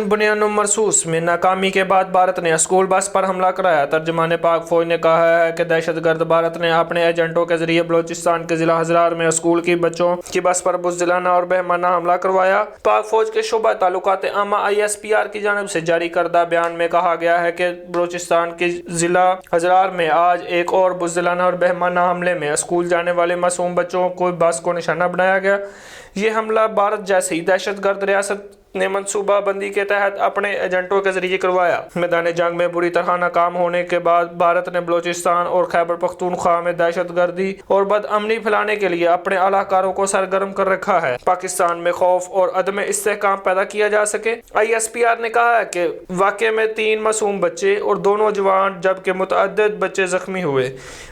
بنیان مرसूस में नाकामी के बाद भारत ने स्कूल बस पर हमला कराया। तर्जमान पाक फौज ने कहा है कि दहशतगर्द भारत ने अपने एजेंटों के जरिए बलूचिस्तान के जिला हज़ार में स्कूल की बच्चों की बस पर बुज़दिलाना और बेहमाना हमला करवाया। पाक फौज के शोबा ताल्लुकात आमा ISPR की जानिब से जारी करदा बयान में कहा गया है कि बलूचिस्तान के जिला हज़ार में आज एक और बुज़दिलाना और बेहमाना हमले में स्कूल जाने वाले मासूम बच्चों को बस को निशाना बनाया गया। ये हमला भारत जैसी दहशतगर्द रियासत ने मनसूबा बंदी के तहत अपने एजेंटों के जरिए करवाया। मैदान जंग में बुरी तरह नाकाम होने के बाद भारत ने बलूचिस्तान और खैबर पख्तूनख्वा में दहशतगर्दी और बदअमनी फैलाने के लिए अपने अलाकारों को सरगर्म कर रखा है। पाकिस्तान में खौफ और अदम इस्तेहकाम पैदा किया जा सके। ISPR ने कहा है कि वाक़े में 3 मासूम बच्चे और 2 नौजवान जबकि मुतअद्दिद बच्चे जख्मी हुए।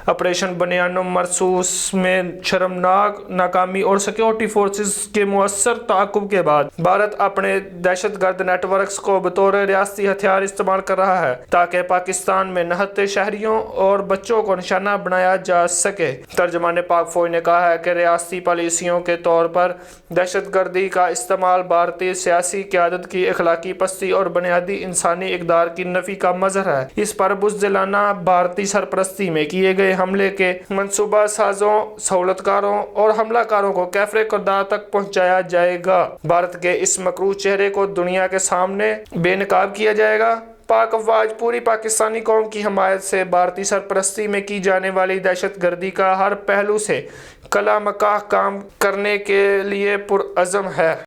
ऑपरेशन बनियान मरसूस में शर्मनाक नाकामी और सिक्योरिटी फोर्सेस के मुअस्सर ताक़ुब के बाद भारत अपने दहशतगर्द नेटवर्क्स को बतौर रियासती हथियार इस्तेमाल कर रहा है ताकि पाकिस्तान में नहते शहरियों और बच्चों को निशाना बनाया जा सके। तर्जमान पाक फौज ने कहा है कि रियासती पॉलिसियों के तौर पर दहशतगर्दी का इस्तेमाल भारतीय सियासी क़यादत की अखलाकी पस्ती और बुनियादी इंसानी इक़दार की नफ़ी का मज़हर है। इस पर बुज़दिलाना भारतीय सरपरस्ती में किए गए हमले के मनसूबा साजों, सहूलतकारों और हमलाकारों को कैफ़रे किरदार तक पहुँचाया जाएगा। भारत के इस मकरूह चेहरे को दुनिया के सामने बेनकाब किया जाएगा। पाक अफवाज पूरी पाकिस्तानी कौम की हमायत से भारतीय सरपरस्ती में की जाने वाली दहशतगर्दी का हर पहलू से कला मकाह काम करने के लिए पुरअज़म है।